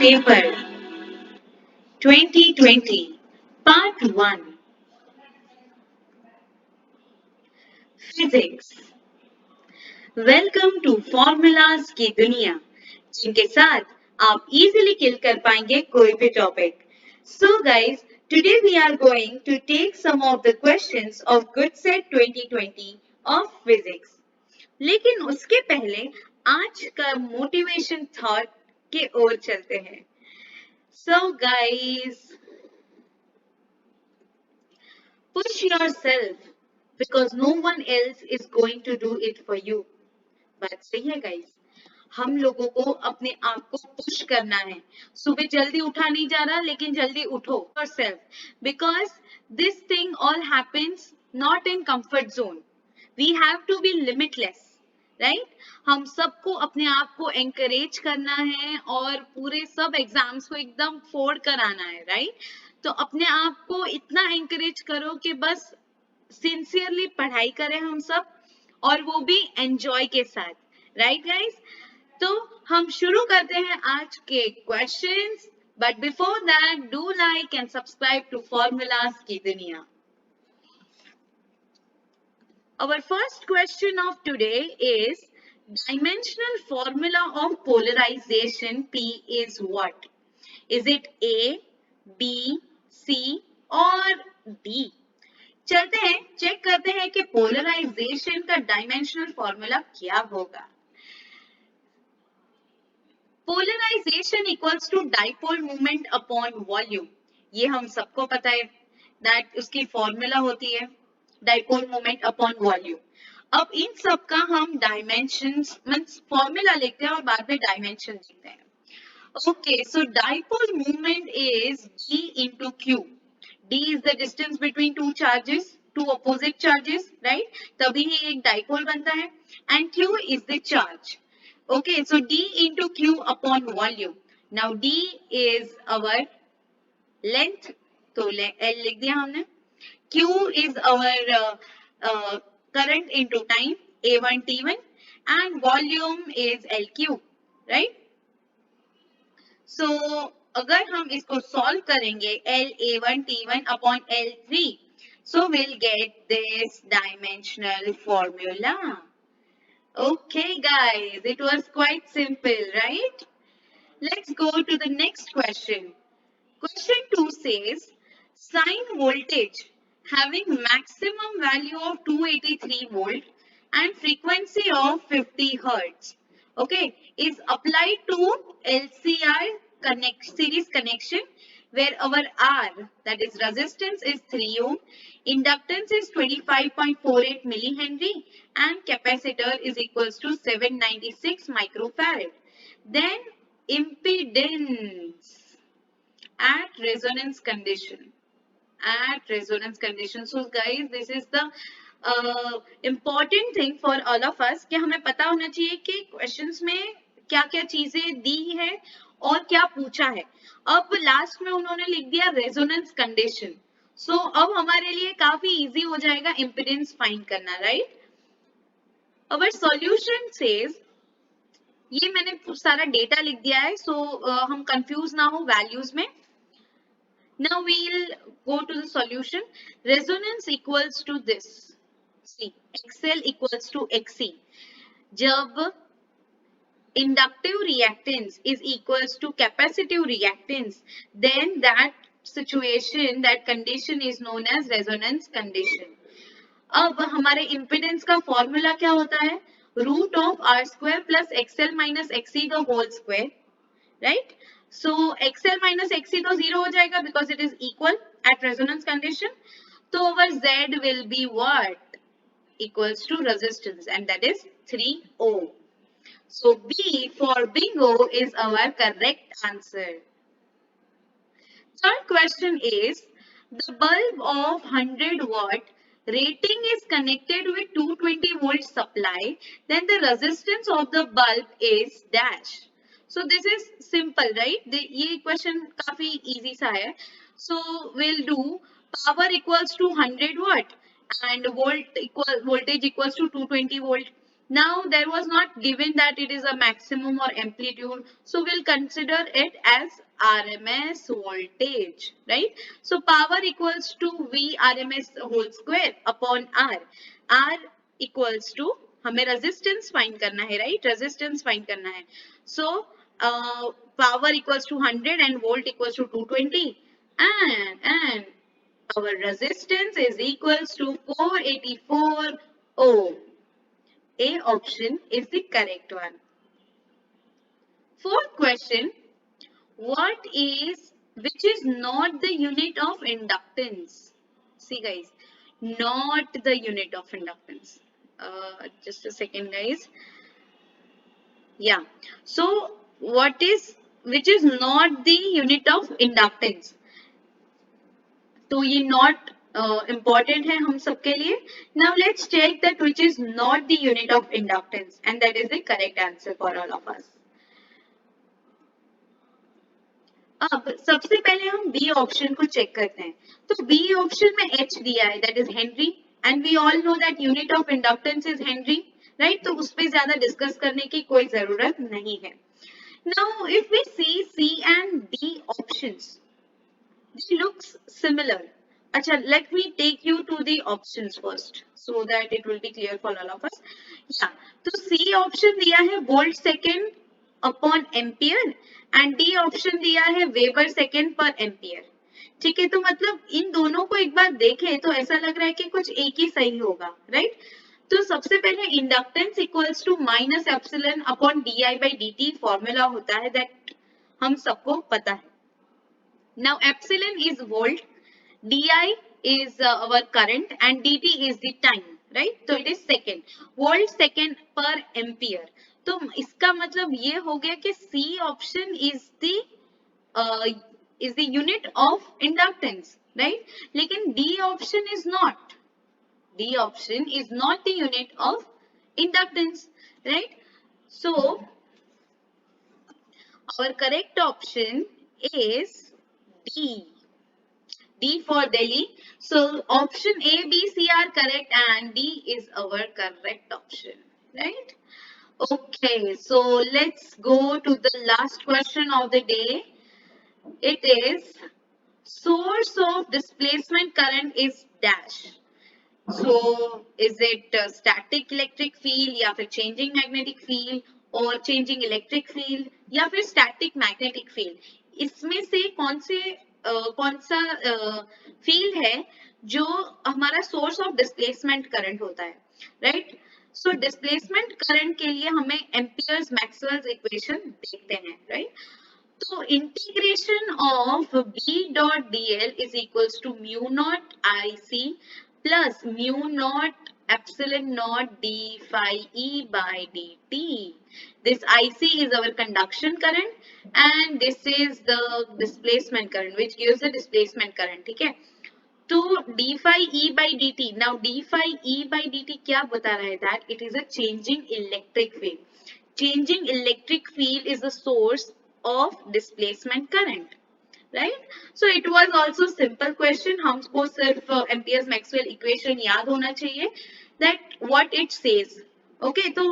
Paper 2020 Part 1 Physics. Welcome to formulas की दुनिया जिनके साथ आप इजीली किल कर पाएंगे कोई भी topic. So guys, today we are going to take some of the questions of good set 2020 of physics. लेकिन उसके पहले आज का मोटिवेशन थॉट के ओर चलते हैं. So guys, push yourself because no one else is going to do it for you. बात सही है गाइस. हम लोगों को अपने आप को पुश करना है. सुबह जल्दी उठा नहीं जा रहा, लेकिन जल्दी उठो. yourself because this thing all happens not in comfort zone. We have to be limitless, right? हम सबको अपने आप को encourage करना है और पूरे सब एग्जाम्स को एकदम फोड़ कर आना है, right? तो अपने आप को इतना encourage करो कि बस सिंसियरली पढ़ाई करें हम सब, और वो भी एंजॉय के साथ. राइट गाइस, तो हम शुरू करते हैं आज के questions. But before that, do like and subscribe to formulas की दुनिया. Our first question of today is dimensional formula of polarization P is what? Is it A, B, C or D? चलते हैं, चेक करते हैं कि polarisation का dimensional formula क्या होगा. Polarization equals to dipole moment upon volume. ये हम सबको पता है दैट उसकी फॉर्मूला होती है डाइपोल मोमेंट अपॉन वॉल्यूम. अब इन सब का हम डायमेंशंस मींस फॉर्मूला लिखते हैं और बाद में डायमेंशन लिखते हैं. Okay, so dipole moment is D into Q. D is the distance between two charges, two opposite charges, right? तभी ही एक dipole बनता है. And Q is the charge. Okay, so D into Q upon volume. Now D is our length, तो L लिख दिया हमने. Q is our current into time, A1 T1, and volume is LQ, right? So अगर हम इसको solve करेंगे LA1T1 upon L3, so we'll get this dimensional formula. Okay guys, it was quite simple, right? Let's go to the next question. Question 2 says sine voltage having maximum value of 283 volt and frequency of 50 hertz, okay, is applied to LCR series connection where our R, that is resistance, is 3 ohm, inductance is 25.48 millihenry, and capacitor is equals to 796 microfarad. Then impedance at resonance condition. So guys, this is the important thing for all of us कि हमें पता होना चाहिए कि questions में क्या क्या चीजें दी है और क्या पूछा है. अब लास्ट में उन्होंने लिख दिया रेजोनेंस कंडीशन. सो अब हमारे लिए काफी इजी हो जाएगा इम्पीडेंस फाइंड करना, राइट? अवर सॉल्यूशन सेज, ये मैंने सारा डेटा लिख दिया है, सो हम कंफ्यूज ना हो वैल्यूज में. Now we'll go to the solution. Resonance equals to this. See, XL equals to XC. जब inductive reactance is equals to capacitive reactance, then that situation, that condition is known as resonance condition. अब हमारे impedance का formula क्या होता है? Root of R square plus XL minus XC the whole square, right? So XL minus XC तो 0 हो जाएगा because it is equal at resonance condition. तो our Z will be what? Equals to resistance, and that is 3 ohm. So B for bingo is our correct answer. Third question is, the bulb of 100 watt rating is connected with 220 volt supply, then the resistance of the bulb is dash. So this is simple, right? ये question काफी easy सा है. So we'll do power equals to 100 watt and voltage equals to 220 volt. Now there was not given that it is a maximum or amplitude, so we'll consider it as RMS voltage, right? So power equals to V RMS whole square upon R. R equals to, हमें resistance find करना है, right? Resistance find करना है. So power equals to 100 and volt equals to 220, and our resistance is equals to 484 ohm. A option is the correct one. Fourth question, which is not the unit of inductance? See guys, not the unit of inductance. Just a second guys. Yeah. So which is not the unit of inductance? तो ये not important है हम सबके लिए. Now let's check that which is not the unit of inductance, and that is the correct answer for all of us. अब सबसे पहले हम बी ऑप्शन को चेक करते हैं. तो बी ऑप्शन में एच दिया है, that is henry, and we all know that unit of inductance is henry, right? तो उस पे ज्यादा डिस्कस करने की कोई जरूरत नहीं है. Now if we C and D options, they looks similar. अच्छा, let me take you to the options first so that it will be clear for all of us. Yeah, तो C option दिया है volt second upon ampere and D option दिया है Weber second per ampere. ठीक है, तो मतलब इन दोनों को एक बार देखें तो ऐसा लग रहा है कि कुछ एक ही सही होगा, राइट? तो सबसे पहले inductance equals to minus epsilon upon D I by D T formula होता है, दैट हम सबको पता है. Now epsilon is volt, di is our current and dt is the time, right? So it is second, volt second per ampere. तो इसका मतलब ये हो गया कि C option is the unit of inductance, right? लेकिन D option is not. D option is not the unit of inductance, right? So our correct option is D. D for Delhi. So option A, B, C are correct and D is our correct option, right? Okay, so let's go to the last question of the day. It is source of displacement current is dash. So is it static electric field या फिर changing magnetic field और changing electric field या फिर static magnetic field? इसमें से कौन सा field है जो हमारा सोर्स ऑफ डिस्प्लेसमेंट करंट होता है, राइट? सो डिस्प्लेसमेंट करंट के लिए हमें एम्पियर्स मैक्सवेल्स इक्वेशन देखते हैं, राइट? तो integration of B dot D L is equals to mu naught I C plus mu naught epsilon naught d phi e by dt. This IC is our conduction current and this is the displacement current which gives the displacement current. ठीक है, तो d phi e by dt. Now d phi e by dt क्या बता रहा है? That it is a changing electric field. Changing electric field is the source of displacement current, right? So it was also simple question. हमको सिर्फ amperes Maxwell equation याद होना चाहिए that what it says. Okay, तो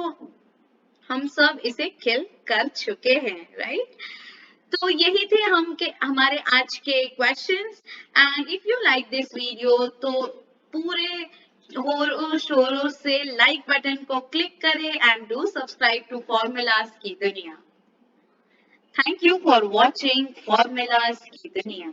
हम सब इसे किल कर चुके हैं, right? तो यही थे हमारे आज के questions. And if you like this video तो पूरे होरों शोरों से लाइक बटन को क्लिक करें and do subscribe to formulas की दुनिया. Thank you for watching Formulas की दुनिया.